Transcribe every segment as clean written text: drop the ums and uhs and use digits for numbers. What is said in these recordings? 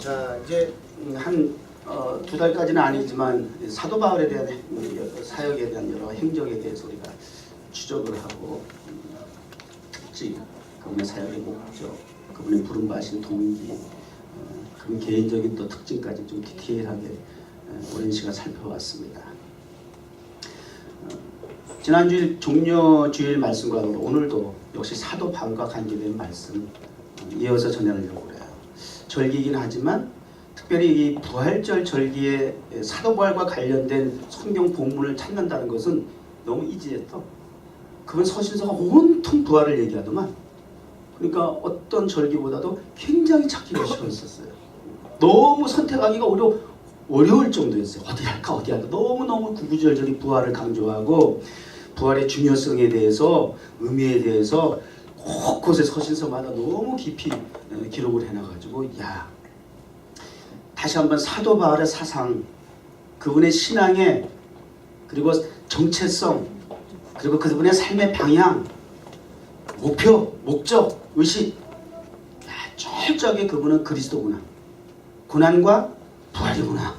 자, 이제 한 두 달까지는 아니지만 사도 바울에 대한 사역에 대한 여러 행적에 대해서 우리가 추적을 하고 특징, 그분의 사역의 목적, 그분의 부름받으신 동기, 그분 개인적인 또 특징까지 좀 디테일하게 오랜 시간 살펴봤습니다. 지난주일 종료주일 말씀과 오늘도 역시 사도 바울과 관계된 말씀 이어서 전하려고 그래요. 절기이긴 하지만 특별히 이 부활절 절기에 사도 바울과 관련된 성경 본문을 찾는다는 것은 너무 이지했어. 그건 서신서가 온통 부활을 얘기하더만. 그러니까 어떤 절기보다도 굉장히 찾기가 쉬웠었어요. 너무 선택하기가 어려울 정도였어요. 어디 할까. 너무너무 구구절절히 부활을 강조하고 부활의 중요성에 대해서, 의미에 대해서 곳곳에 서신서마다 너무 깊이 기록을 해놔가지고 다시 한번 사도 바울의 사상, 그분의 신앙의, 그리고 정체성, 그리고 그분의 삶의 방향, 목표, 목적, 의식, 철저하게 그분은 그리스도구나, 고난과 부활이구나,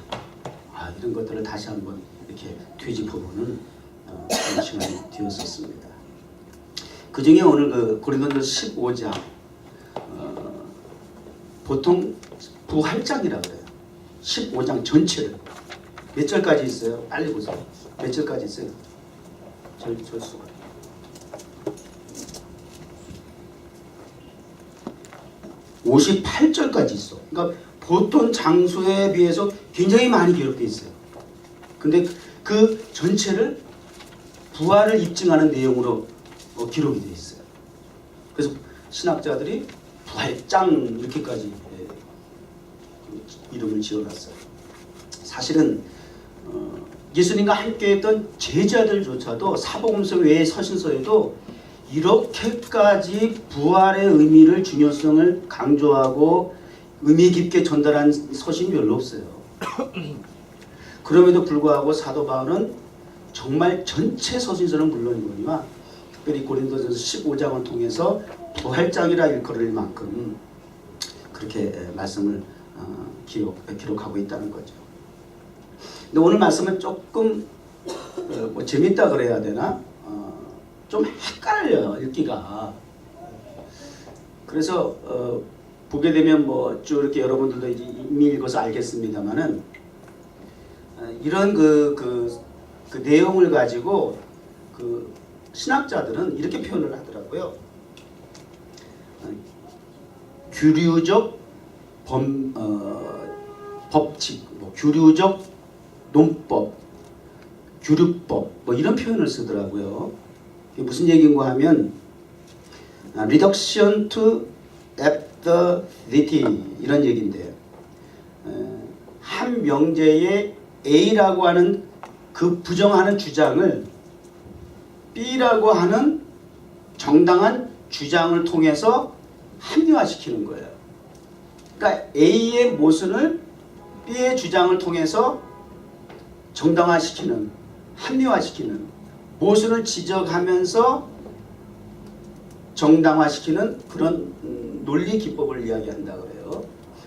이런 것들을 다시 한번 이렇게 되짚어보는 그런 시간이 되었었습니다. 그 중에 오늘 그 고린도전서 15장, 보통 부활장이라고 그래요. 15장 전체를. 몇 절까지 있어요? 빨리 보세요. 몇 절까지 있어요? 절수가. 58절까지 있어. 그러니까 보통 장수에 비해서 굉장히 많이 기록되어 있어요. 근데 그 전체를 부활을 입증하는 내용으로 기록이 되어 있어요. 그래서 신학자들이 부활장 이렇게까지 이름을 지어놨어요. 사실은 예수님과 함께했던 제자들조차도 사복음서 외의 서신서에도 이렇게까지 부활의 의미를, 중요성을 강조하고 의미 깊게 전달한 서신이 별로 없어요. 그럼에도 불구하고 사도 바울은 정말 전체 서신서는 물론이거니와 특별히 고린도전서 15장을 통해서 부활장이라 일컬을 만큼 그렇게 말씀을 기록하고 있다는 거죠. 근데 오늘 말씀은 조금 재밌다 그래야 되나? 좀 헷갈려요, 읽기가. 그래서 보게 되면 쭉 이렇게 여러분들도 이미 읽어서 알겠습니다만은 이런 그 내용을 가지고 그 신학자들은 이렇게 표현을 하더라고요. 규류적 법칙, 규류적 논법, 규律법, 이런 표현을 쓰더라고요. 이게 무슨 얘기인가 하면 reduction to absurdity 이런 얘기인데, 한 명제의 A라고 하는 그 부정하는 주장을 B라고 하는 정당한 주장을 통해서 합리화시키는 거예요. 그러니까 A의 모순을 B의 주장을 통해서 정당화시키는, 합리화시키는, 모순을 지적하면서 정당화시키는 그런 논리 기법을 이야기한다 그래요.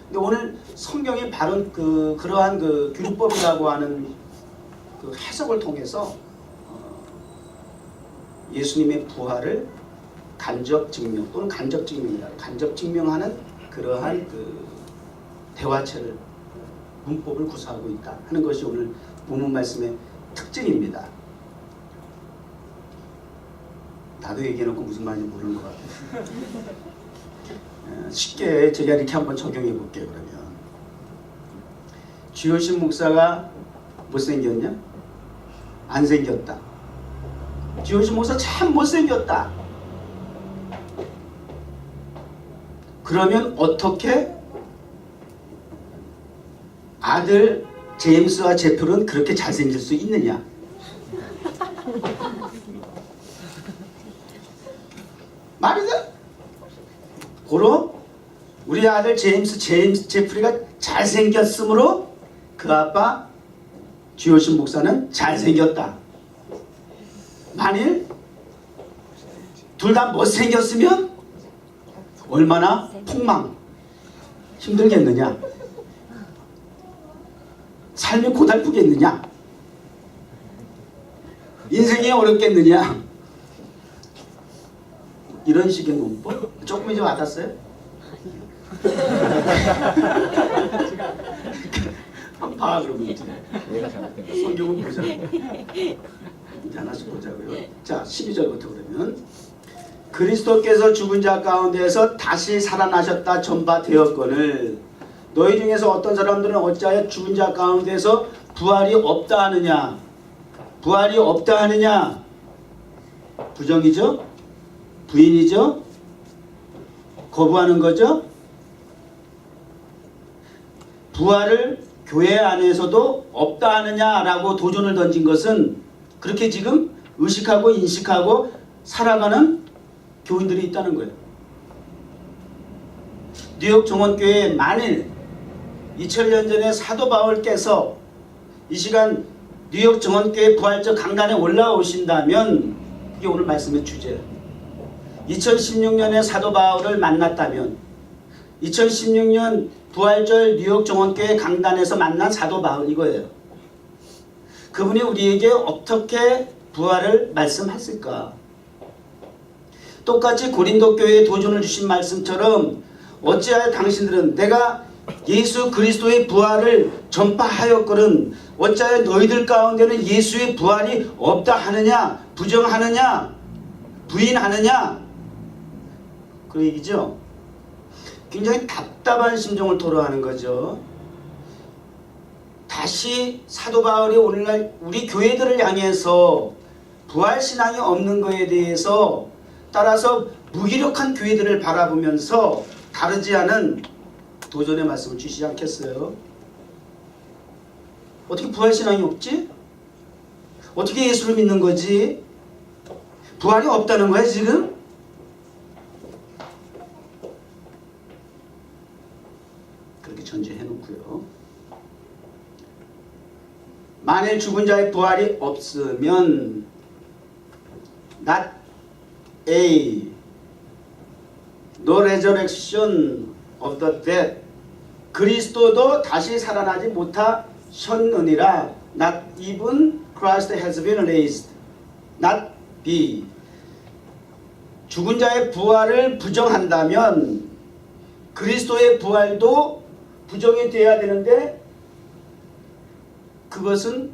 근데 오늘 성경이 바로 그러한 그 규律법이라고 하는 그 해석을 통해서 예수님의 부활을 간접 증명 또는 간접 증명이다, 간접 증명하는 그러한 그 대화체를, 문법을 구사하고 있다 하는 것이 오늘 본문 말씀의 특징입니다. 나도 얘기해놓고 무슨 말인지 모르는 것 같아요. 쉽게 제가 이렇게 한번 적용해 볼게요. 그러면 주효신 목사가 못생겼냐? 안 생겼다. 주효신 목사 참 못생겼다. 그러면 어떻게 아들 제임스와 제플은 그렇게 잘생길 수 있느냐? 말이 돼? 고로 우리 아들 제프리가 잘생겼으므로 그 아빠 주효신 목사는 잘생겼다. 만일 둘 다 못생겼으면 얼마나 폭망 힘들겠느냐. 삶이 고달프겠느냐? 인생이 어렵겠느냐? 이런 식의 논법? 조금 이제 와닿았어요? 한번 봐 그러면 이제 성경을 보자. 이제 하나씩 보자고요. 자 12절부터 그러면 그리스도께서 죽은 자 가운데에서 다시 살아나셨다 전파되었거늘 너희 중에서 어떤 사람들은 어찌하여 죽은 자 가운데서 부활이 없다 하느냐? 부활이 없다 하느냐? 부정이죠? 부인이죠? 거부하는 거죠? 부활을 교회 안에서도 없다 하느냐라고 도전을 던진 것은 그렇게 지금 의식하고 인식하고 살아가는 교인들이 있다는 거예요. 뉴욕 정원교회에 만일 2000년 전에 사도 바울께서 이 시간 뉴욕 정원교회 부활절 강단에 올라오신다면 그게 오늘 말씀의 주제예요. 2016년에 사도 바울을 만났다면 2016년 부활절 뉴욕 정원교회 강단에서 만난 사도 바울 이거예요. 그분이 우리에게 어떻게 부활을 말씀했을까? 똑같이 고린도 교회에 도전을 주신 말씀처럼 어찌하여 당신들은 내가 예수 그리스도의 부활을 전파하였거든 어찌하여 너희들 가운데는 예수의 부활이 없다 하느냐? 부정하느냐? 부인하느냐? 그 얘기죠. 굉장히 답답한 심정을 토로하는 거죠. 다시 사도 바울이 오늘날 우리 교회들을 향해서 부활신앙이 없는 것에 대해서 따라서 무기력한 교회들을 바라보면서 다르지 않은 도전의 말씀을 주시지 않겠어요? 어떻게 부활신앙이 없지? 어떻게 예수를 믿는 거지? 부활이 없다는 거야 지금? 그렇게 전제해놓고요. 만일 죽은 자의 부활이 없으면 not a no resurrection of the dead 그리스도도 다시 살아나지 못하셨느니라 not even Christ has been raised not b 죽은 자의 부활을 부정한다면 그리스도의 부활도 부정이 돼야 되는데 그것은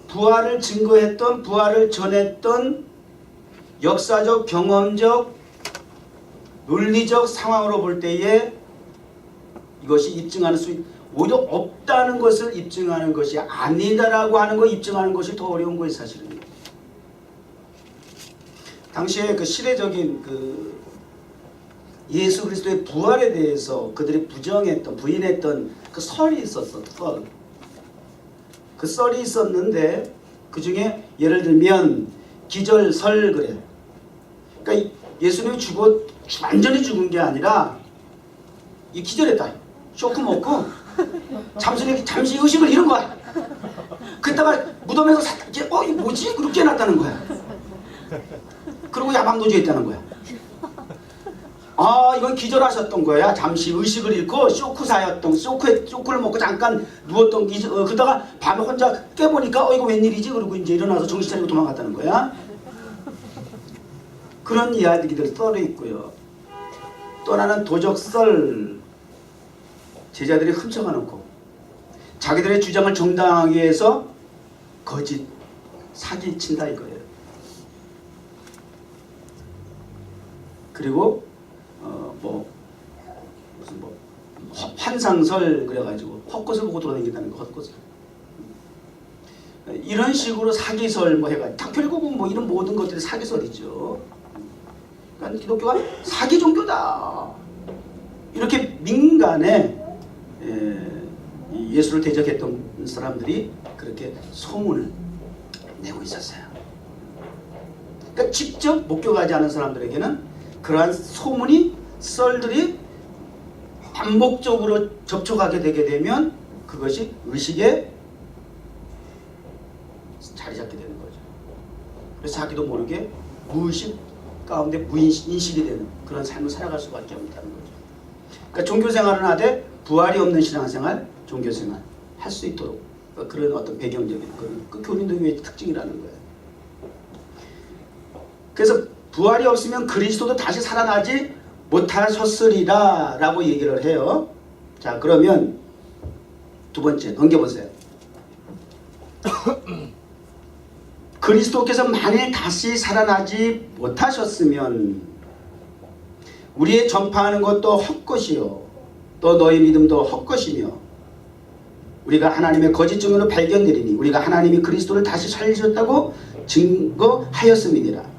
부활을 증거했던 부활을 전했던 역사적 경험적 논리적 상황으로 볼 때에 이것이 입증하는 수 오히려 없다는 것을 입증하는 것이 아니다라고 하는 거 입증하는 것이 더 어려운 거예요 사실은. 당시에 그 시대적인 그 예수 그리스도의 부활에 대해서 그들이 부정했던 부인했던 그 설이 있었어. 그 썰이 있었는데 그 중에 예를 들면 기절설 그래. 그러니까 예수님이 완전히 죽은 게 아니라 이 기절했다. 쇼크 먹고 잠시 의식을 잃은 거야. 그랬다가 무덤에서 이거 뭐지? 그렇게 해놨다는 거야. 그리고 야방도주에 있다는 거야. 아 이건 기절하셨던 거야. 잠시 의식을 잃고 쇼크를 먹고 잠깐 누웠던 그러다가 밤에 혼자 깨보니까 이거 웬일이지? 그러고 이제 일어나서 정신 차리고 도망갔다는 거야. 그런 이야기들 썰이 있고요. 또 하나는 도적설 제자들이 훔쳐가놓고 자기들의 주장을 정당하기 위해서 거짓 사기친다 이거예요. 그리고 무슨 환상설 그래가지고 헛것을 보고 돌아다닌다는 거 헛것을 이런 식으로 사기설 해가지고 결국은 이런 모든 것들이 사기설이죠. 그러니까 기독교가 사기 종교다 이렇게 민간에 예수를 대적했던 사람들이 그렇게 소문을 내고 있었어요. 그러니까 직접 목격하지 않은 사람들에게는 그러한 소문이 썰들이 반복적으로 접촉하게 되게 되면 그것이 의식에 자리 잡게 되는 거죠. 그래서 자기도 모르게 무의식 가운데 무인식이 되는 그런 삶을 살아갈 수밖에 없다는 거죠. 그러니까 종교생활은 하되 부활이 없는 신앙생활, 종교생활 할 수 있도록 그런 어떤 배경적인 그 교린도교의 특징이라는 거예요. 그래서 부활이 없으면 그리스도도 다시 살아나지 못하셨으리라 라고 얘기를 해요. 자, 그러면 두 번째 넘겨보세요. 그리스도께서 만일 다시 살아나지 못하셨으면 우리의 전파하는 것도 헛것이요 또 너희 믿음도 헛것이며 우리가 하나님의 거짓 증언으로 발견되리니 우리가 하나님이 그리스도를 다시 살리셨다고 증거하였음이니라.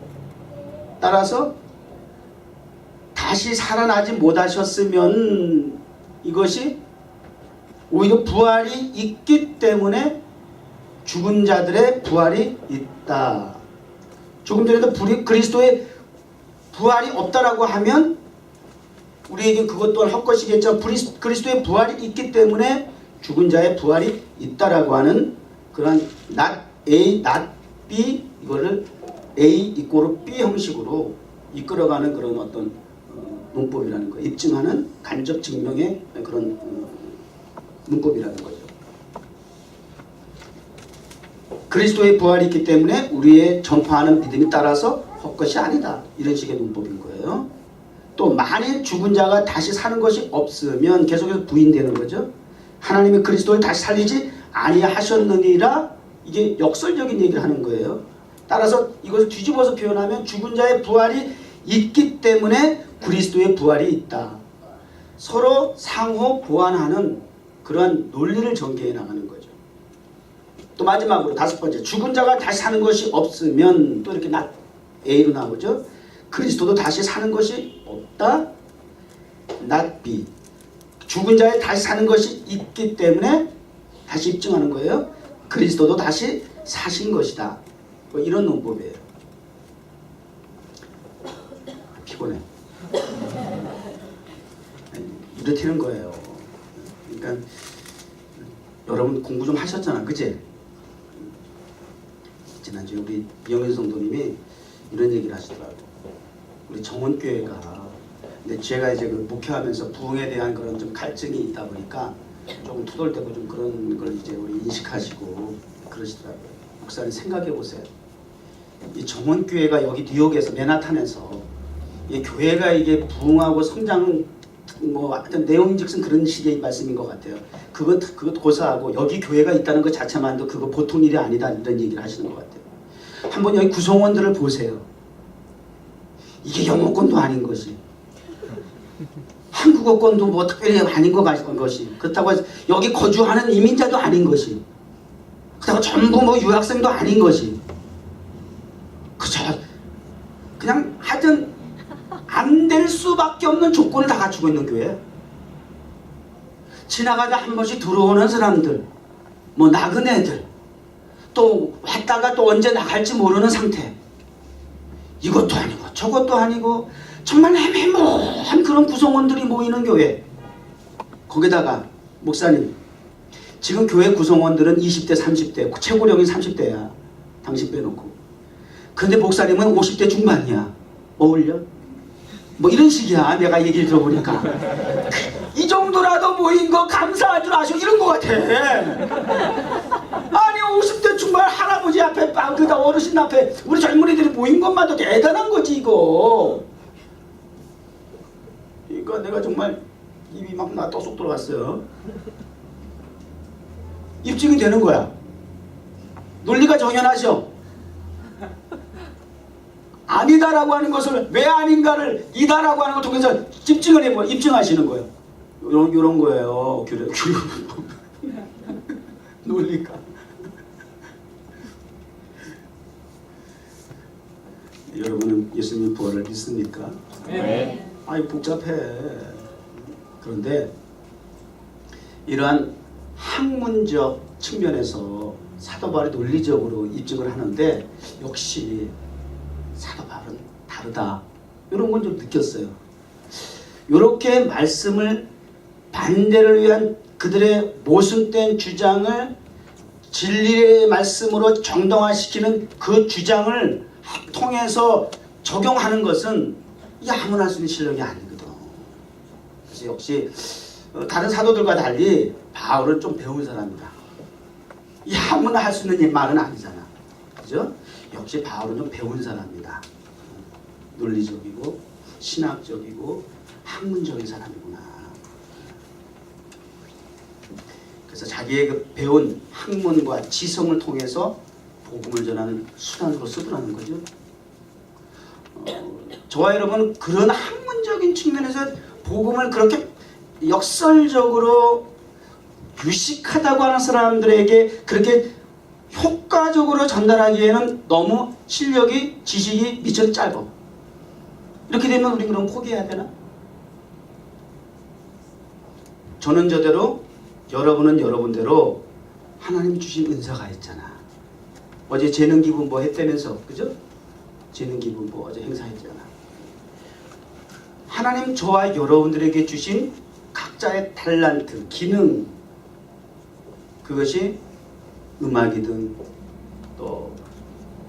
따라서 다시 살아나지 못하셨으면 이것이 오히려 부활이 있기 때문에 죽은 자들의 부활이 있다. 조금 전에도 그리스도의 부활이 없다라고 하면 우리에게 그것 또한 헛것이겠죠. 그리스도의 부활이 있기 때문에 죽은 자의 부활이 있다라고 하는 그런 not A, not B 이거를 A 이꼬르 B 형식으로 이끌어가는 그런 어떤 문법이라는 거, 입증하는 간접 증명의 그런 문법이라는 거죠. 그리스도의 부활이 있기 때문에 우리의 전파하는 믿음이 따라서 헛것이 아니다. 이런 식의 문법인 거예요. 또 만일 죽은 자가 다시 사는 것이 없으면 계속해서 부인되는 거죠. 하나님이 그리스도를 다시 살리지 아니하셨느니라. 이게 역설적인 얘기를 하는 거예요. 따라서 이것을 뒤집어서 표현하면 죽은 자의 부활이 있기 때문에 그리스도의 부활이 있다. 서로 상호 보완하는 그러한 논리를 전개해 나가는 거죠. 또 마지막으로 다섯 번째, 죽은 자가 다시 사는 것이 없으면 또 이렇게 A로 나오죠. 그리스도도 다시 사는 것이 없다. not B. 죽은 자의 다시 사는 것이 있기 때문에 다시 입증하는 거예요. 그리스도도 다시 사신 것이다. 뭐 이런 논법이에요. 피곤해. 이렇다는 거예요. 그러니까 여러분 공부 좀 하셨잖아, 그치? 지난주에 우리 이영현 성도님이 이런 얘기를 하시더라고. 우리 정원교회가 근데 제가 이제 그 목회하면서 부흥에 대한 그런 좀 갈증이 있다 보니까 조금 투덜대고 좀 그런 걸 이제 우리 인식하시고 그러시더라고요. 목사님 생각해 보세요. 이 정원교회가 여기 뉴욕에서 맨하탄에서 이 교회가 이게 부흥하고 성장 뭐 하여튼 내용인즉슨 그런 식의 말씀인 것 같아요. 그것 고사하고 여기 교회가 있다는 것 자체만도 그거 보통 일이 아니다 이런 얘기를 하시는 것 같아요. 한번 여기 구성원들을 보세요. 이게 영어권도 아닌 것이 한국어권도 뭐 특별히 아닌 것이 그렇다고 해서 여기 거주하는 이민자도 아닌 것이 그렇다고 전부 뭐 유학생도 아닌 것이 그저 그냥 하여튼 안 될 수밖에 없는 조건을 다 갖추고 있는 교회. 지나가다 한 번씩 들어오는 사람들, 뭐 나그네들, 또 왔다가 또 언제 나갈지 모르는 상태. 이것도 아니고 저것도 아니고 정말 애매모호한 그런 구성원들이 모이는 교회. 거기다가 목사님, 지금 교회 구성원들은 20대, 30대, 최고령이 30대야. 당신 빼놓고. 근데 목사님은 50대 중반이야. 어울려? 뭐 이런 식이야. 내가 얘기를 들어보니까. 이 정도라도 모인 거 감사할 줄 아셔. 이런 거 같아. 아니 50대 중반 할아버지 앞에 그다 어르신 앞에 우리 젊은이들이 모인 것만도 대단한 거지 이거. 그러니까 내가 정말 입이 막 나 떠쏙 들어갔어요. 입증이 되는 거야. 논리가 정연하죠. 아니다라고 하는 것을 왜 아닌가를 이다라고 하는 걸 통해서 입증을 해보 입증하시는 거예요. 요런 거예요. 논리가. 여러분은 예수님 부활을 믿습니까? 네. 아이 복잡해. 그런데 이러한 학문적 측면에서 사도 바울이 논리적으로 입증을 하는데 역시 사도 바울은 다르다. 이런 건 좀 느꼈어요. 이렇게 말씀을 반대를 위한 그들의 모순된 주장을 진리의 말씀으로 정당화시키는 그 주장을 통해서 적용하는 것은 이게 아무나 할 수 있는 실력이 아니거든. 그래서 역시 다른 사도들과 달리 바울은 좀 배운 사람이다. 이 아무나 할 수 있는 말은 아니잖아. 그죠? 역시 바울은 좀 배운 사람이다. 논리적이고 신학적이고 학문적인 사람이구나. 그래서 자기의 그 배운 학문과 지성을 통해서 복음을 전하는 수단으로 쓰더라는 거죠. 저와 여러분은 그런 학문적인 측면에서 복음을 그렇게 역설적으로 유식하다고 하는 사람들에게 그렇게 효과적으로 전달하기에는 너무 실력이, 지식이 미천이 짧아. 이렇게 되면 우리 그럼 포기해야 되나? 저는 저대로, 여러분은 여러분대로 하나님 주신 은사가 있잖아. 어제 재능기부 뭐 했다면서, 그죠? 재능기부 뭐 어제 행사했잖아. 하나님 저와 여러분들에게 주신 각자의 탤런트, 기능, 그것이 음악이든 또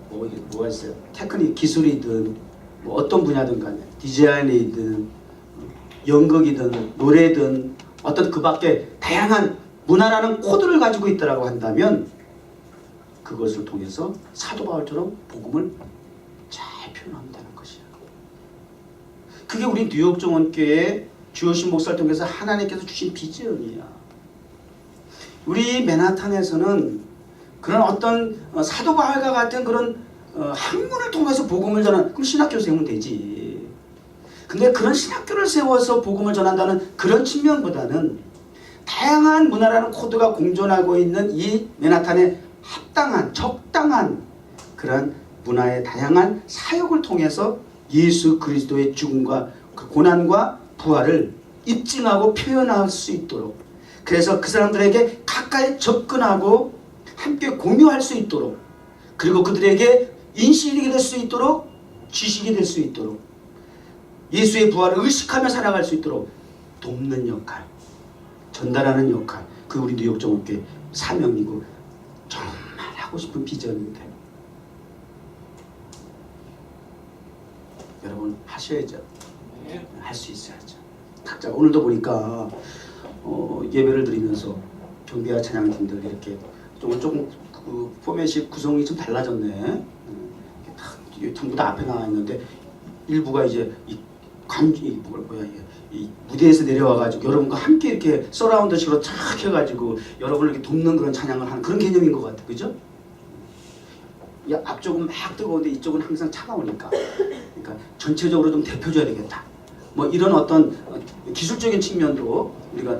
뭐가 있어요? 테크닉, 기술이든 뭐 어떤 분야든 간에 디자인이든 연극이든 노래든 어떤 그 밖에 다양한 문화라는 코드를 가지고 있다고 한다면 그것을 통해서 사도 바울처럼 복음을 잘 표현하면 되는 것이야. 그게 우리 뉴욕 정원교회 주호신 목사를 통해서 하나님께서 주신 비전이야. 우리 맨하탄에서는 그런 어떤 사도 바울과 같은 그런 학문을 통해서 복음을 전하는, 그럼 신학교 세우면 되지. 근데 그런 신학교를 세워서 복음을 전한다는 그런 측면보다는 다양한 문화라는 코드가 공존하고 있는 이 맨하탄에 합당한, 적당한 그런 문화의 다양한 사역을 통해서 예수 그리스도의 죽음과 그 고난과 부활을 입증하고 표현할 수 있도록, 그래서 그 사람들에게 가까이 접근하고 함께 공유할 수 있도록, 그리고 그들에게 인식이 될 수 있도록, 지식이 될 수 있도록, 예수의 부활을 의식하며 살아갈 수 있도록 돕는 역할, 전달하는 역할, 그 우리 뉴욕 정원교회 사명이고 정말 하고 싶은 비전인데 여러분 하셔야죠. 할 수 있어야죠. 각자 오늘도 보니까 예배를 드리면서 경비와 찬양팀들 이렇게 조금 그 포맷이 구성이 좀 달라졌네. 전부 다 앞에 나와 있는데 일부가 이제 이 무대에서 내려와가지고 여러분과 함께 이렇게 서라운드식으로 쫙 해가지고 여러분을 이렇게 돕는 그런 찬양을 하는 그런 개념인 것 같아, 그죠? 앞쪽은 막 뜨거운데 이쪽은 항상 차가우니까, 그러니까 전체적으로 좀 대표줘야 되겠다. 뭐 이런 어떤 기술적인 측면도 우리가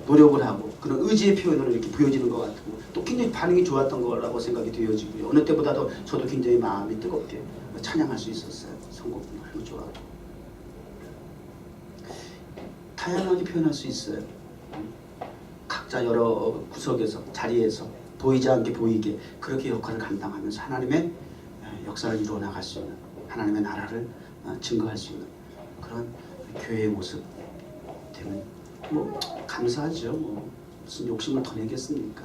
노력을 하고 그런 의지의 표현으로 이렇게 보여지는 것 같고, 또 굉장히 반응이 좋았던 거라고 생각이 되어지고요. 어느 때보다도 저도 굉장히 마음이 뜨겁게 찬양할 수 있었어요. 선곡 너무 좋아하고. 다양하게 표현할 수 있어요. 각자 여러 구석에서, 자리에서 보이지 않게 보이게 그렇게 역할을 감당하면서 하나님의 역사를 이루어 나갈 수 있는, 하나님의 나라를 증거할 수 있는 그런 교회의 모습 되면 뭐 감사하죠. 뭐 무슨 욕심을 더 내겠습니까?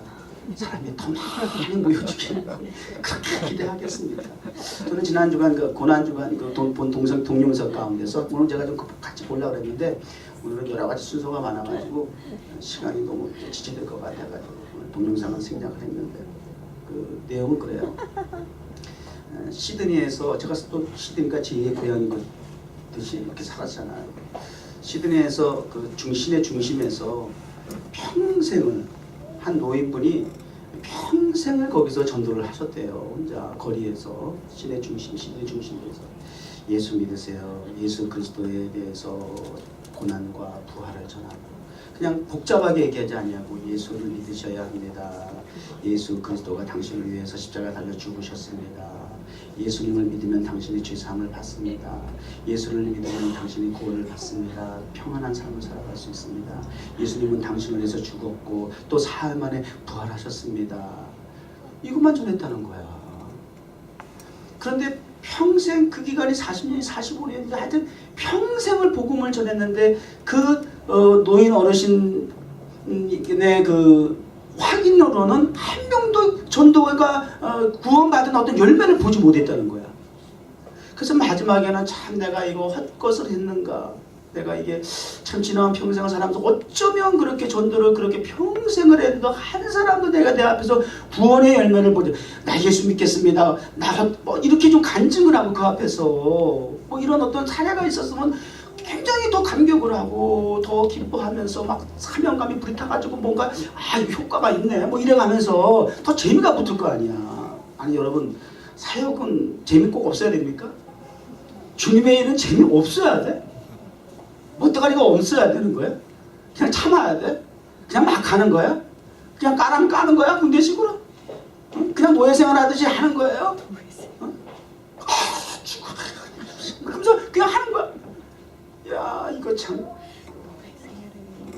사람이 더 많이 모여주기는 그렇게 기대하겠습니까? 저는 지난 주간 그 고난 주간 그 본 동영상 가운데서 오늘 제가 좀 같이 보려고 했는데 오늘은 여러 가지 순서가 많아가지고 시간이 너무 지체될 것 같아가지고 오늘 동영상은 생략을 했는데 그 내용은 그래요. 시드니에서 제가 또 시드니가 제2의 고향인 듯이 이렇게 살았잖아요. 시드니에서 그 시내 중심에서 평생을 한 노인분이 평생을 거기서 전도를 하셨대요. 혼자 거리에서 시내 중심에서 예수 믿으세요. 예수 그리스도에 대해서 고난과 부활을 전하고, 그냥 복잡하게 얘기하지 아니하고 예수를 믿으셔야 합니다. 예수 그리스도가 당신을 위해서 십자가 달려 죽으셨습니다. 예수님을 믿으면 당신이 죄사함을 받습니다. 예수를 믿으면 당신이 구원을 받습니다. 평안한 삶을 살아갈 수 있습니다. 예수님은 당신을 위해서 죽었고 또 사흘 만에 부활하셨습니다. 이것만 전했다는 거야. 그런데 평생, 그 기간이 40년이 45년인데 하여튼 평생을 복음을 전했는데 그 노인 어르신의 그 확인으로는 한 명도 전도가 구원받은 어떤 열매를 보지 못했다는 거야. 그래서 마지막에는 참 내가 이거 헛것을 했는가, 내가 이게 참 지나온 평생을 살면서 어쩌면 그렇게 전도를 그렇게 평생을 했는데 한 사람도 내가 내 앞에서 구원의 열매를 보지, 나 예수 믿겠습니다, 나 뭐 이렇게 좀 간증을 하고 그 앞에서 뭐 이런 어떤 사례가 있었으면 굉장히 더 감격을 하고 더 기뻐하면서 막 사명감이 불타가지고 뭔가 효과가 있네 뭐 이래가면서 더 재미가 붙을 거 아니야. 아니 여러분, 사역은 재미 꼭 없어야 됩니까? 주님의 일은 재미없어야 돼? 멋대가리가 없어야 되는 거야? 그냥 참아야 돼? 그냥 막 하는 거야? 그냥 까는 거야? 군대식으로? 그냥 노예생활 하듯이 하는 거예요? 그러면서 그냥 하는 거야? 야, 이거 참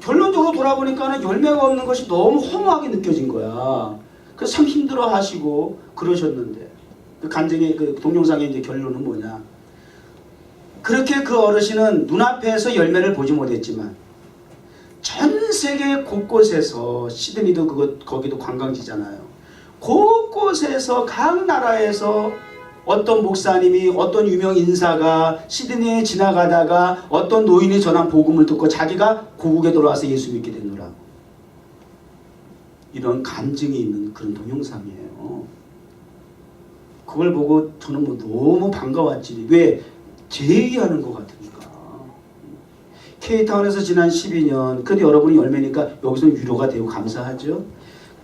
결론적으로 돌아보니까 열매가 없는 것이 너무 허무하게 느껴진 거야. 그래서 참 힘들어 하시고 그러셨는데 그 간증의 그 동영상의 이제 결론은 뭐냐? 그렇게 그 어르신은 눈앞에서 열매를 보지 못했지만 전 세계 곳곳에서, 시드니도 거기도 관광지잖아요. 곳곳에서 각 나라에서 어떤 목사님이, 어떤 유명 인사가 시드니에 지나가다가 어떤 노인이 전한 복음을 듣고 자기가 고국에 돌아와서 예수 믿게 되느라, 이런 간증이 있는 그런 동영상이에요. 그걸 보고 저는 뭐 너무 반가웠지. 왜? 제 얘기하는 것 같으니까. K타운에서 지난 12년, 그래도 여러분이 열매니까 여기서 위로가 되고 감사하죠.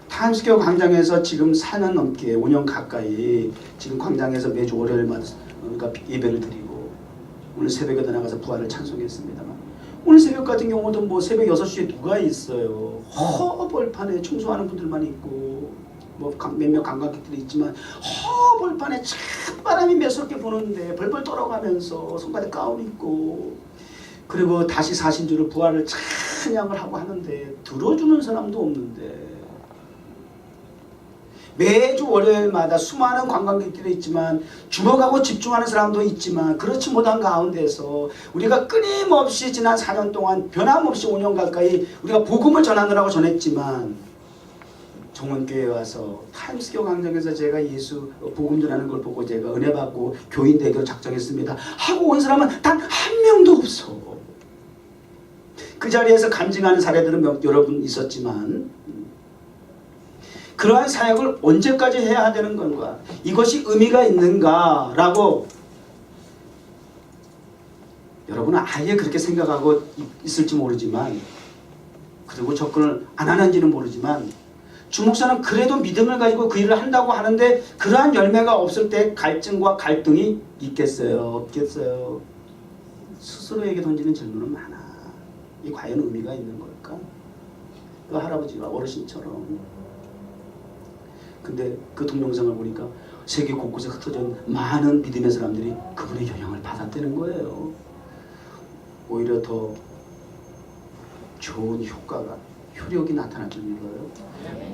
타임스퀘어 광장에서 지금 4년 넘게, 5년 가까이 지금 광장에서 매주 월요일마다 그러니까 예배를 드리고, 오늘 새벽에도 나가서 부활을 찬송했습니다만, 오늘 새벽 같은 경우도 뭐 새벽 6시에 누가 있어요. 허벌판에 청소하는 분들만 있고 뭐 몇몇 관광객들이 있지만 허벌판에 찬바람이 매섭게 부는데 벌벌 떨어가면서 손바닥에 가운 입고, 그리고 다시 사신 주를 부활을 찬양을 하고 하는데 들어주는 사람도 없는데, 매주 월요일마다 수많은 관광객들이 있지만 주목하고 집중하는 사람도 있지만, 그렇지 못한 가운데서 우리가 끊임없이 지난 4년 동안 변함없이 5년 가까이 우리가 복음을 전하느라고 전했지만, 정원교회에 와서 타임스퀘어 광장에서 제가 예수 복음 전하는 걸 보고 제가 은혜 받고 교인 되기로 작정했습니다 하고 온 사람은 단 한 명도 없어. 그 자리에서 간증하는 사례들은 여러분 있었지만, 그러한 사역을 언제까지 해야 되는 건가? 이것이 의미가 있는가? 라고 여러분은 아예 그렇게 생각하고 있을지 모르지만, 그리고 접근을 안 하는지는 모르지만, 주목사는 그래도 믿음을 가지고 그 일을 한다고 하는데 그러한 열매가 없을 때 갈증과 갈등이 있겠어요? 없겠어요? 스스로에게 던지는 질문은 많아. 이 과연 의미가 있는 걸까? 그 할아버지가 어르신처럼. 근데 그 동영상을 보니까 세계 곳곳에 흩어져 있는 많은 믿음의 사람들이 그분의 영향을 받았다는 거예요. 오히려 더 좋은 효과가, 효력이 나타날 줄 믿어요.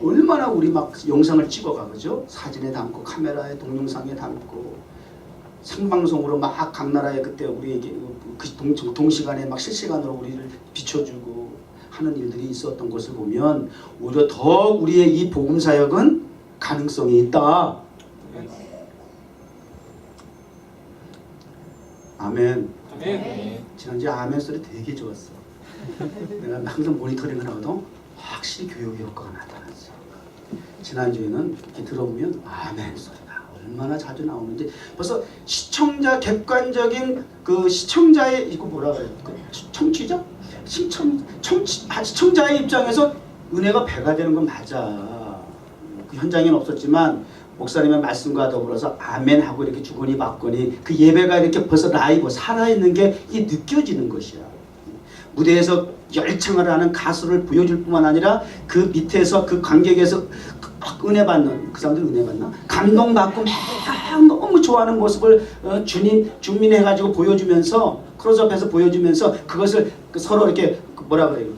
얼마나 우리 막 영상을 찍어가, 그죠? 사진에 담고 카메라에 동영상에 담고 생방송으로 막 각 나라에 그때 우리에게 그 동시간에 막 실시간으로 우리를 비춰주고 하는 일들이 있었던 것을 보면 오히려 더 우리의 이 복음 사역은 가능성이 있다. 아멘. 아멘. 지난주에 아멘 소리 되게 좋았어. 내가 항상 모니터링을 하거든. 확실히 교육의 효과가 나타났어. 지난주에는 이렇게 들어보면 아멘 소리가 얼마나 자주 나오는지, 벌써 시청자 객관적인 그 시청자의, 이거 뭐라 그래요? 그 청취자? 시청자의 입장에서 은혜가 배가 되는 건 맞아. 그 현장에는 없었지만 목사님의 말씀과 더불어서 아멘 하고 이렇게 주거니 받거니 그 예배가 이렇게 벌써 라이브 살아있는 게 이게 느껴지는 것이야. 무대에서 열창을 하는 가수를 보여줄 뿐만 아니라 그 밑에서 그 관객에서 은혜 받는, 그 사람들 은혜 받나? 감동받고 막 너무 좋아하는 모습을 준민해가지고 보여주면서, 클로즈업해서 보여주면서 그것을 서로 이렇게 뭐라 그래요,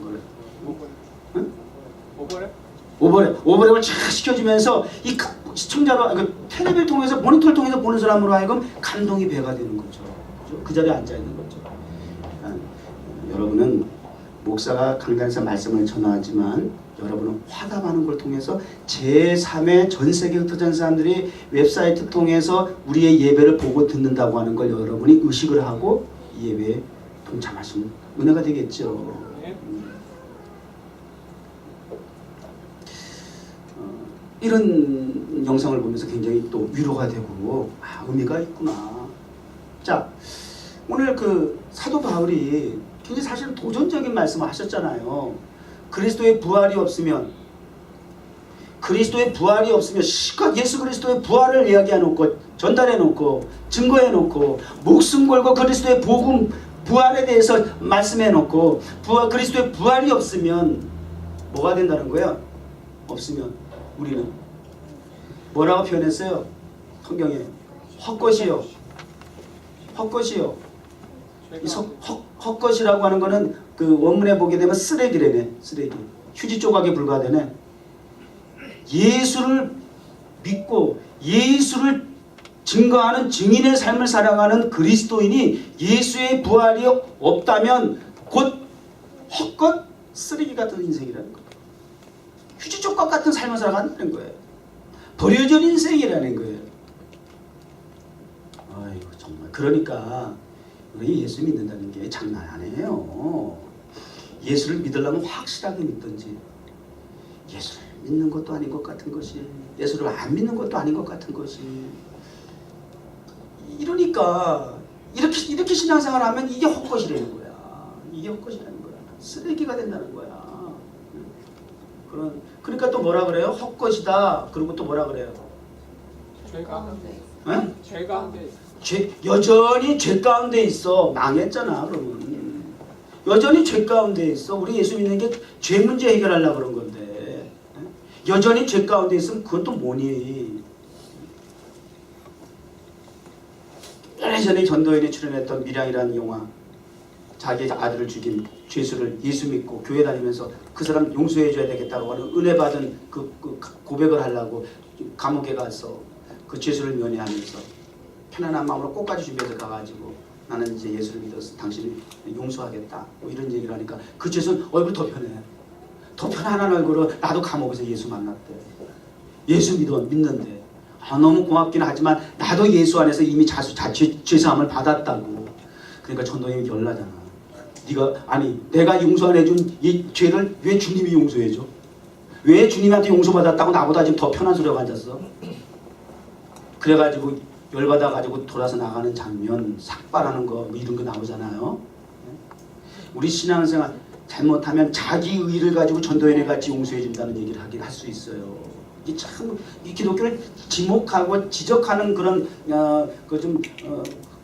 이거를? 오버랩을 쫙 시켜주면서 이 시청자로, 그 텔레비를 통해서, 모니터를 통해서 보는 사람으로 하여금 감동이 배가 되는 거죠. 그죠? 그 자리에 앉아 있는 거죠. 여러분은 목사가 강단에서 말씀을 전하지만 여러분은 화답하는 걸 통해서 제3의 전 세계 흩어진 사람들이 웹사이트 통해서 우리의 예배를 보고 듣는다고 하는 걸 여러분이 의식을 하고 이 예배에 동참하시면 은혜가 되겠죠. 이런 영상을 보면서 굉장히 또 위로가 되고 의미가 있구나. 자, 오늘 그 사도 바울이 굉장히 사실 도전적인 말씀을 하셨잖아요. 그리스도의 부활이 없으면 실컷 예수 그리스도의 부활을 이야기해놓고 전달해놓고 증거해놓고 목숨 걸고 그리스도의 복음 부활에 대해서 말씀해놓고 그리스도의 부활이 없으면 뭐가 된다는 거예요? 없으면 우리는 뭐라고 표현했어요? 성경에 헛것이요. 이 헛것이라고 하는 거는 그 원문에 보게 되면 쓰레기래네. 쓰레기. 휴지 조각에 불과되네. 예수를 믿고 예수를 증거하는 증인의 삶을 살아가는 그리스도인이 예수의 부활이 없다면 곧 헛것 쓰레기 같은 인생이라는 거예요. 휴지 조각 같은 삶을 살아간다는 거예요. 버려진 인생이라는 거예요. 아이고 정말. 그러니까 우리 예수 믿는다는 게 장난 아니에요. 예수를 믿으려면 확실하게 믿든지, 예수를 믿는 것도 아닌 것 같은 것이, 예수를 안 믿는 것도 아닌 것 같은 것이, 이러니까 이렇게 신앙생활을 하면 이게 헛것이라는 거야. 이게 헛것이라는 거야. 쓰레기가 된다는 거야. 그러니까 또 뭐라 그래요? 헛것이다. 그리고 또 뭐라 그래요? 죄 가운데. 응? 죄 가운데. 여전히 죄 가운데 있어. 망했잖아. 그러면 여전히 죄 가운데 있어. 우리 예수 믿는 게 죄 문제 해결하려고 그런 건데, 여전히 죄 가운데 있으면 그건 또 뭐니? 예전에 전도연에 출연했던 밀양이라는 영화, 자기 아들을 죽인 죄수를 예수 믿고 교회 다니면서 그 사람 용서해줘야 되겠다고 하는 은혜 받은 그 고백을 하려고 감옥에 가서 그 죄수를 면회하면서 편안한 마음으로 꽃까지 준비해서 가가지고 나는 이제 예수를 믿어서 당신을 용서하겠다 뭐 이런 얘기를 하니까 그 죄수는 얼굴 더 편해. 더 편안한 얼굴로 나도 감옥에서 예수 만났대. 예수 믿는데 너무 고맙긴 하지만 나도 예수 안에서 이미 죄사함을 받았다고. 그러니까 전도연이 열나잖아. 내가 용서 안 해준 이 죄를 왜 주님이 용서해줘? 왜 주님한테 용서받았다고 나보다 지금 더 편한 소리가 앉았어? 그래가지고 열받아가지고 돌아서 나가는 장면, 삭발하는 거 뭐 이런 거 나오잖아요. 우리 신앙생활 잘못하면 자기 의를 가지고 전도연에 같이 용서해준다는 얘기를 할 수 있어요. 이게 참 이 기독교를 지목하고 지적하는 그런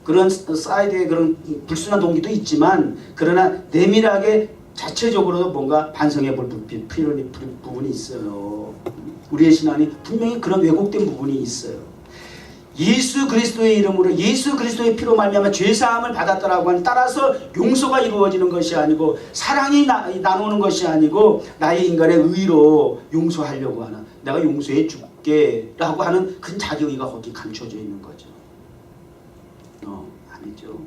그런 사이드의 그런 불순한 동기도 있지만, 그러나 내밀하게 자체적으로도 뭔가 반성해 볼 필요한 부분이 있어요. 우리의 신앙이 분명히 그런 왜곡된 부분이 있어요. 예수 그리스도의 이름으로 예수 그리스도의 피로 말미암아 죄사함을 받았다라고 하는, 따라서 용서가 이루어지는 것이 아니고 사랑이 나누는 것이 아니고 나의 인간의 의로 용서하려고 하는, 내가 용서해 줄게 라고 하는 그 자기의가 거기 감춰져 있는 거죠. 아니죠.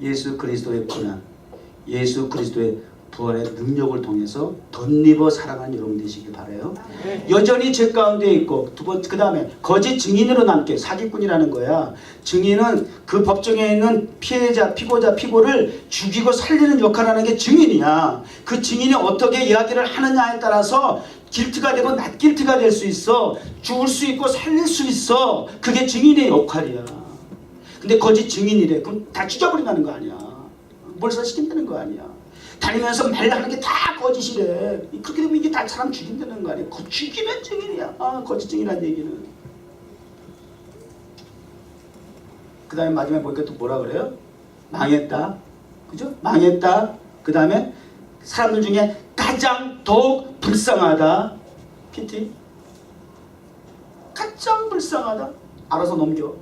예수 그리스도의 고난, 예수 그리스도의 부활의 능력을 통해서 덧입어 살아가는 여러분 되시길 바라요. 여전히 죄 가운데 있고, 그 다음에 거짓 증인으로 남게, 사기꾼이라는 거야. 증인은 그 법정에 있는 피해자, 피고를 죽이고 살리는 역할을 하는 게 증인이야. 그 증인이 어떻게 이야기를 하느냐에 따라서 길트가 되고 낫길트가 될 수 있어. 죽을 수 있고 살릴 수 있어. 그게 증인의 역할이야. 근데 거짓 증인이래. 그럼 다 죽여버린다는 거 아니야. 몰살시킨다는 거 아니야. 다니면서 말하는 게 다 거짓이래. 그렇게 되면 이게 다 사람 죽인다는 거 아니야. 죽이는 증인이야. 거짓 증인이라는 얘기는. 그 다음에 마지막에 보니까 또 뭐라 그래요? 망했다. 그죠? 망했다. 그 다음에 사람들 중에 가장 더욱 불쌍하다. PT. 가장 불쌍하다. 알아서 넘겨.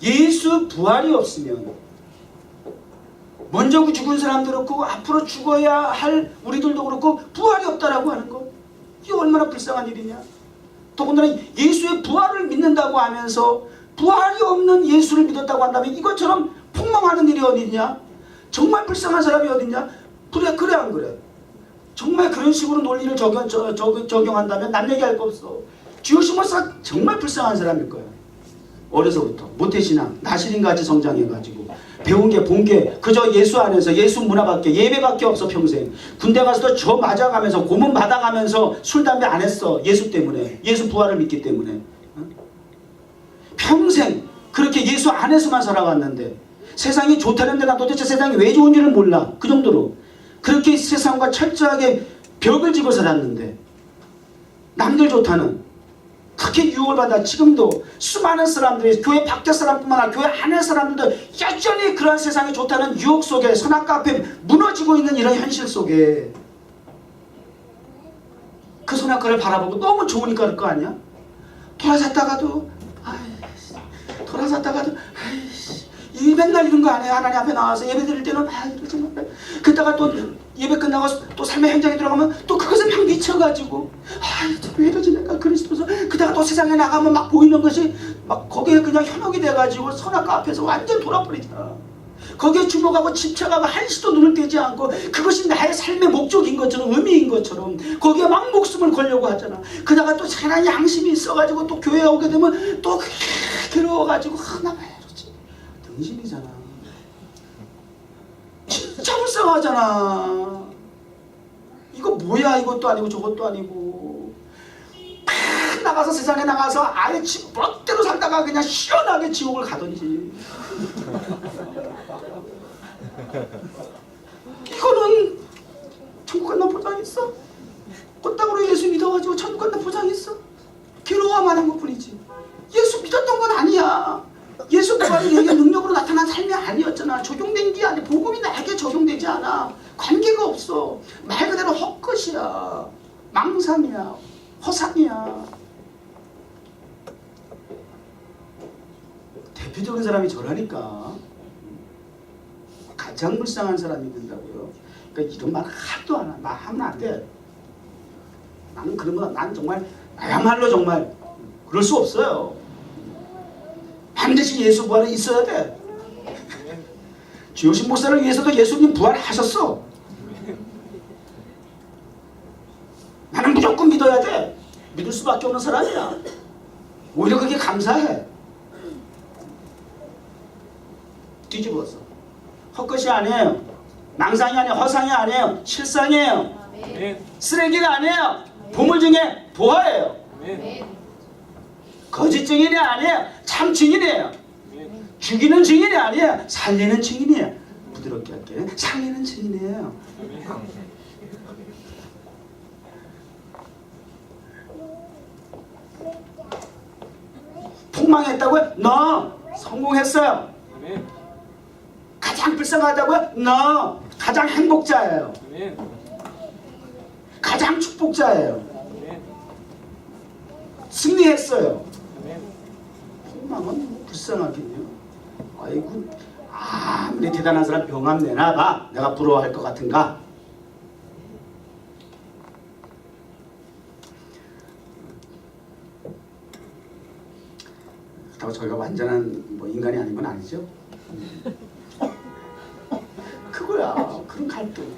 예수 부활이 없으면 먼저 죽은 사람도 그렇고 앞으로 죽어야 할 우리들도 그렇고 부활이 없다라고 하는 거, 이게 얼마나 불쌍한 일이냐. 더군다나 예수의 부활을 믿는다고 하면서 부활이 없는 예수를 믿었다고 한다면 이것처럼 폭망하는 일이 어디냐. 정말 불쌍한 사람이 어디냐. 그래 안 그래? 정말 그런 식으로 논리를 적용한다면 남 얘기할 거 없어. 지오시모스가 정말 불쌍한 사람일 거야. 어려서부터 모태신앙 나시린같이 성장해가지고 배운 게 본 게 그저 예수 안에서 예수 문화밖에 예배밖에 없어. 평생 군대 가서도 저 맞아가면서 고문 받아가면서 술 담배 안 했어. 예수 때문에, 예수 부활을 믿기 때문에. 평생 그렇게 예수 안에서만 살아왔는데 세상이 좋다는데 난 도대체 세상이 왜 좋은지를 몰라. 그 정도로 그렇게 세상과 철저하게 벽을 지고 살았는데 남들 좋다는 그렇게 유혹을 받아 지금도 수많은 사람들이 교회 밖의 사람뿐만 아니라 교회 안의 사람들도 여전히 그러한 세상이 좋다는 유혹 속에 선악과 앞에 무너지고 있는 이런 현실 속에 그 선악과를 바라보고 너무 좋으니까 그럴 거 아니야? 돌아섰다가도 이 맨날 이런 거 안 해. 하나님 앞에 나와서 예배 드릴 때는 이러지 마. 그러다가 또 예배 끝나고 또 삶의 현장에 들어가면 또 그것에 막 미쳐가지고 왜 이러지 내가 그리스도서. 그러다가 또 세상에 나가면 막 보이는 것이 막 거기에 그냥 현혹이 돼가지고 선악과 앞에서 완전 돌아버리잖아. 거기에 주목하고 집착하고 한시도 눈을 떼지 않고 그것이 나의 삶의 목적인 것처럼 의미인 것처럼 거기에 막 목숨을 걸려고 하잖아. 그러다가 또 찬한 양심이 있어가지고 또 교회에 오게 되면 또 괴로워가지고 나 왜 이러지. 등신이잖아. 진짜 불쌍하잖아. 이거 뭐야. 이것도 아니고 저것도 아니고 막 나가서 세상에 나가서 아예 지 멋대로 살다가 그냥 시원하게 지옥을 가든지. 이거는 천국 간다 보장 있어? 꽃땅으로 예수 믿어가지고 천국 간다 보장 있어? 괴로워만 한 것뿐이지. 예수 믿었던 건 아니야. 예수 부활이 내게 능력으로 나타난 삶이 아니었잖아. 적용된 게 아니야. 복음이 나에게 적용되지 않아. 관계가 없어. 말 그대로 헛것이야. 망상이야. 허상이야. 대표적인 사람이 저라니까. 가장 불쌍한 사람이 된다고요. 그러니까 이런 말 하도 안 해. 하면 안 돼. 나는 그러면 난 정말 나야말로 정말 그럴 수 없어요. 반드시 예수 부활은 있어야 돼. 주요신 목사를 위해서도 예수님 부활하셨어. 나는 무조건 믿어야 돼. 믿을 수밖에 없는 사람이야. 오히려 그게 감사해. 뒤집어서 헛것이 아니에요. 망상이 아니에요. 허상이 아니에요. 실상이에요. 쓰레기가 아니에요. 보물 중에 보화예요. 거짓 증인이 아니에요. 참 증인이에요. 죽이는 증인이 아니에요. 살리는 증인이에요. 부드럽게 할게요. 살리는 증인이에요. 폭망했다고요? 너 성공했어요. 가장 불쌍하다고요? 너 가장 행복자예요. 가장 축복자예요. 승리했어요. 폭망은 뭐 불쌍하긴요. 아이고 아무리 대단한 사람 병암 내놔봐. 내가 부러워할 것 같은가? 그렇다고 저희가 완전한 뭐 인간이 아닌 건 아니죠. 그거야. 그런 갈등.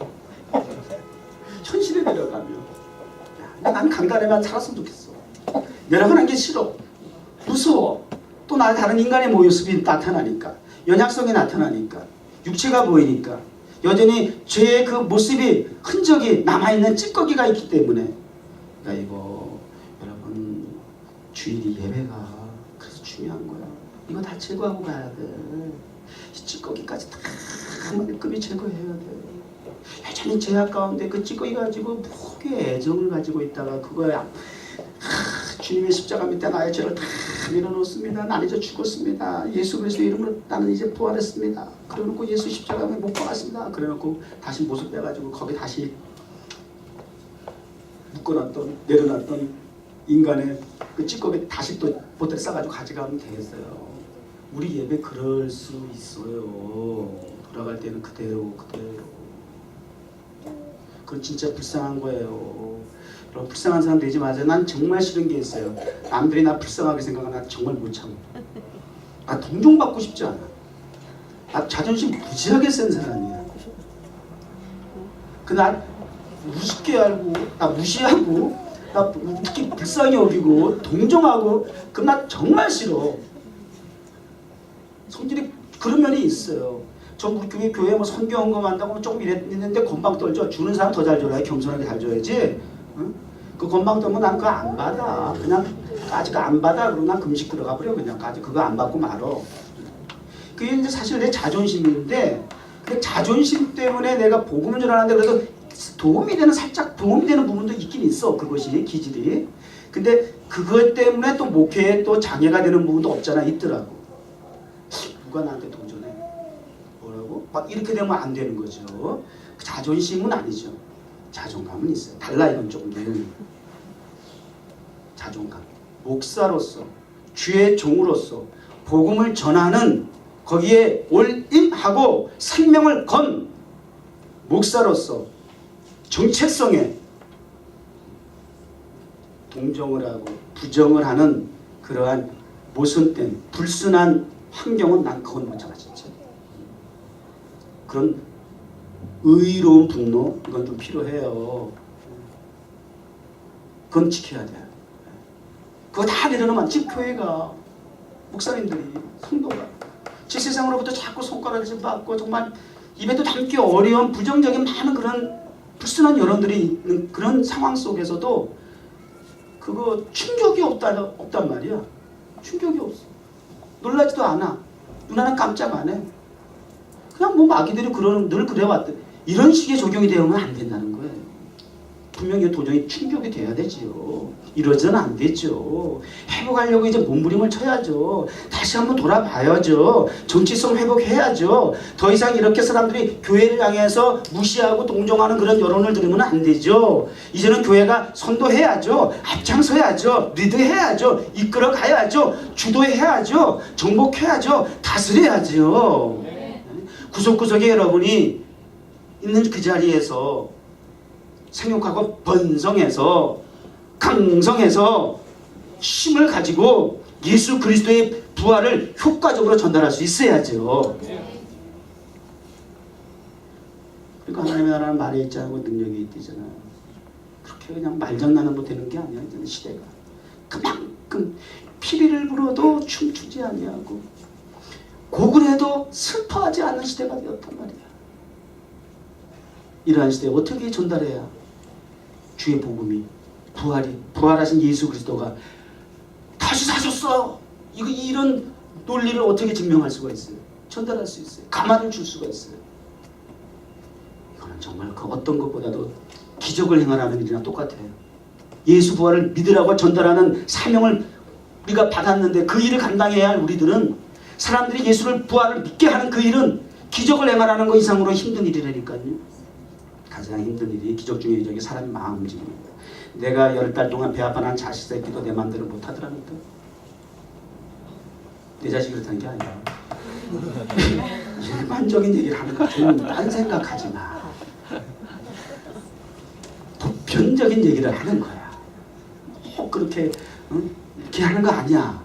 현실에 내려가면 난 강단에만 살았으면 좋겠어. 내려가는 게 싫어. 무서워. 또 나의 다른 인간의 모습이 나타나니까. 연약성이 나타나니까. 육체가 보이니까. 여전히 죄의 그 모습이 흔적이 남아있는 찌꺼기가 있기 때문에. 그러니까 이거 여러분 주일이 예배가 그래서 중요한 거야. 이거 다 제거하고 가야 돼. 이 찌꺼기까지 다 말끔히 제거해야 돼. 여전히 죄악 가운데 그 찌꺼기 가지고 목에 애정을 가지고 있다가 그거야. 주님의 십자가 밑에 나의 죄를 다 밀어놓습니다. 나는 이제 죽었습니다. 예수 그리스도 이름으로 나는 이제 부활했습니다. 그래놓고 예수 십자가에 못 박았습니다. 그래놓고 다시 모습 빼가지고 거기 다시 묶어놨던 내려놨던 인간의 그 찌꺼기 다시 또 보따리 싸가지고 가져가면 되겠어요. 우리 예배 그럴 수 있어요. 돌아갈 때는 그대로. 그건 진짜 불쌍한 거예요. 여러분 불쌍한 사람 되지 마세요. 난 정말 싫은 게 있어요. 남들이 나 불쌍하게 생각하면 나 정말 못 참아. 나 동정받고 싶지 않아. 나 자존심 무지하게 센 사람이야. 나 우습게 알고 나 무시하고 나 특히 불쌍히 여기고 동정하고 그럼 나 정말 싫어. 성질이 그런 면이 있어요. 저 우리 교회 뭐 선교 헌금한다고 조금 이랬는데 건방 떨죠. 주는 사람 더 잘 줘라. 겸손하게 잘 줘야지. 응? 그 건방 떨면 난 그거 안 받아. 그냥 아직 안 받아. 그러고 난 금식 들어가 버려. 그냥 아직 그거 안 받고 말어. 그게 이제 사실 내 자존심인데 그 자존심 때문에 내가 복음을 전하는데 그래도 살짝 도움이 되는 부분도 있긴 있어. 그것이 기질이. 근데 그것 때문에 또 목회에 또 장애가 되는 부분도 없잖아. 있더라고. 누가 나한테 도전해? 뭐라고? 막 이렇게 되면 안 되는 거죠. 자존심은 아니죠. 자존감은 있어요. 달라 이건 조금 내용이. 자존감. 목사로서 주의 종으로서 복음을 전하는 거기에 올인하고 생명을 건 목사로서 정체성에 동정을 하고 부정을 하는 그러한 모순된 불순한 환경은 난 그건 못 참아 진짜. 그런 의로운 분노 이건 좀 필요해요. 그건 지켜야 돼요. 그거 다 내려놓으면 지금 교회가 목사님들이 성도가 지세상으로부터 자꾸 손가락을 받고 정말 입에도 담기 어려운 부정적인 많은 그런 불순한 여론들이 있는 그런 상황 속에서도 그거 충격이 없단 말이야. 충격이 없어. 놀라지도 않아. 눈 하나 깜짝 안 해. 그냥 뭐 마귀들이 늘 그래왔대. 이런 식의 적용이 되면 안 된다는 거예요. 분명히 도저히 충격이 돼야 되지요. 이러저는 안 되죠. 회복하려고 이제 몸부림을 쳐야죠. 다시 한번 돌아봐야죠. 정치성 회복해야죠. 더 이상 이렇게 사람들이 교회를 향해서 무시하고 동정하는 그런 여론을 들으면 안 되죠. 이제는 교회가 선도해야죠. 앞장서야죠. 리드해야죠. 이끌어 가야죠. 주도해야죠. 정복해야죠. 다스려야죠. 구석구석에 여러분이 있는 그 자리에서 생육하고 번성해서 강성해서 힘을 가지고 예수 그리스도의 부활을 효과적으로 전달할 수 있어야죠. 그러니까 하나님의 나라는 말에 있지 않고 능력이 있잖아요. 그렇게 그냥 말장난으로 되는 게 아니야. 이제 시대가 그만큼 피리를 불어도 춤추지 아니하고 곡을 해도 슬퍼하지 않는 시대가 되었단 말이야. 이러한 시대에 어떻게 전달해야 주의 복음이 부활하신 예수 그리스도가 다시 사셨어. 이런 논리를 어떻게 증명할 수가 있어요? 전달할 수 있어요. 가만을 줄 수가 있어요. 이거는 정말 그 어떤 것보다도 기적을 행하라는 일이랑 똑같아요. 예수 부활을 믿으라고 전달하는 사명을 우리가 받았는데 그 일을 감당해야 할 우리들은 사람들이 예수를 부활을 믿게 하는 그 일은 기적을 행하라는 것 이상으로 힘든 일이라니까요. 가장 힘든 일이 기적 중에 이적이 사람이 마음 움직입니다. 내가 10달 동안 배 아파 난 자식 새끼도 내 마음대로 못하더랍니다. 내 자식이 그렇다는 게 아니야. 일반적인 얘기를 하는 거 좀 딴 생각하지 마. 보편적인 얘기를 하는 거야. 그렇게 이렇게 하는 거 아니야.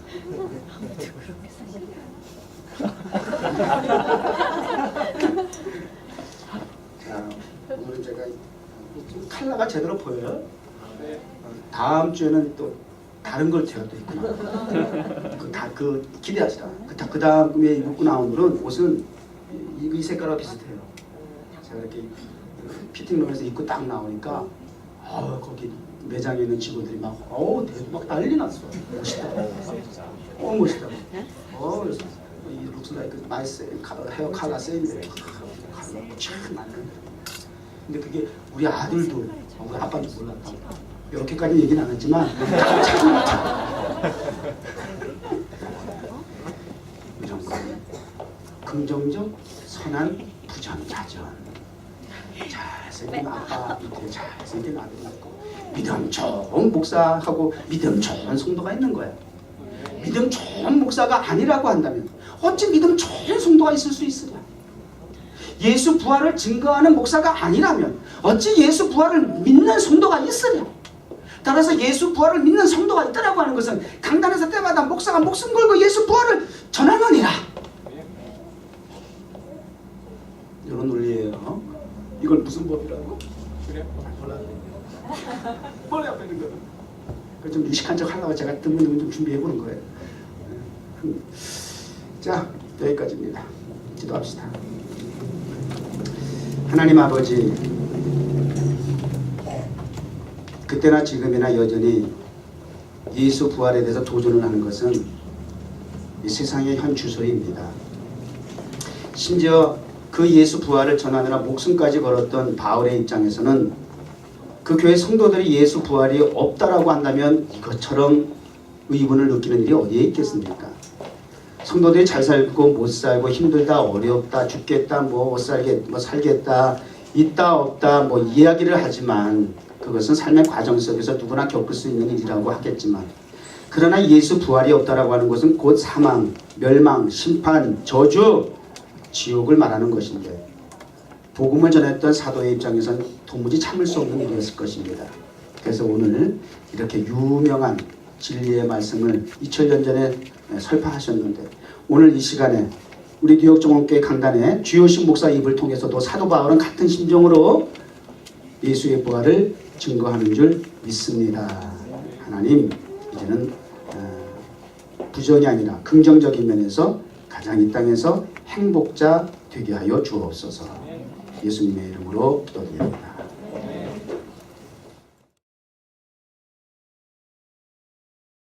자, 오늘 제가 컬러가 제대로 보여요? 다음 주에는 또 다른 걸 제가 또 있구나. 그 기대하시라. 그 다음에 입고 나온 옷은 이 색깔하고 비슷해요. 제가 이렇게 피팅룸에서 입고 딱 나오니까 거기 매장에 있는 직원들이 막 난리 났어. 멋있다. 멋있다. 그래서 이 looks like nice 헤어 컬러 세일인데 참 많은데. 근데 그게 우리 아들도 우리 아빠는 몰랐다. 이렇게까지 얘기는 안 했지만 이런 거 긍정적 선한 부전자전 잘생긴 아빠 밑에 잘생긴 아들 있고 믿음 좋은 목사하고 믿음 좋은 성도가 있는 거야. 믿음 좋은 목사가 아니라고 한다면 어찌 믿음 좋은 성도가 있을 수 있으랴. 예수 부활을 증거하는 목사가 아니라면 어찌 예수 부활을 믿는 성도가 있으랴. 따라서 예수 부활을 믿는 성도가 있다라고 하는 것은 강단에서 때마다 목사가 목숨 걸고 예수 부활을 전하느니라. 이런 논리예요. 이걸 무슨 법이라고? 머리 앞에 있는 거는 그 좀 유식한 척 하려고 제가 드문드문 좀 준비해 보는 거예요. 자, 여기까지입니다. 기도합시다. 하나님 아버지, 그때나 지금이나 여전히 예수 부활에 대해서 도전을 하는 것은 이 세상의 현 주소입니다. 심지어 그 예수 부활을 전하느라 목숨까지 걸었던 바울의 입장에서는 그 교회 성도들이 예수 부활이 없다라고 한다면 이것처럼 의문을 느끼는 일이 어디에 있겠습니까? 성도들이 잘 살고 못 살고 힘들다 어렵다 죽겠다 못 살겠다 있다 없다 이야기를 하지만 그것은 삶의 과정 속에서 누구나 겪을 수 있는 일이라고 하겠지만, 그러나 예수 부활이 없다라고 하는 것은 곧 사망, 멸망, 심판, 저주, 지옥을 말하는 것인데, 복음을 전했던 사도의 입장에서는 도무지 참을 수 없는 일이었을 것입니다. 그래서 오늘 이렇게 유명한 진리의 말씀을 2000년 전에 설파하셨는데, 오늘 이 시간에 우리 뉴욕 정원교회 강단에 주요신 목사 입을 통해서도 사도 바울은 같은 심정으로 예수의 부활을 증거하는 줄 믿습니다. 하나님, 이제는 부정이 아니라 긍정적인 면에서 가장 이 땅에서 행복자 되게 하여 주옵소서. 예수님의 이름으로 기도드립니다.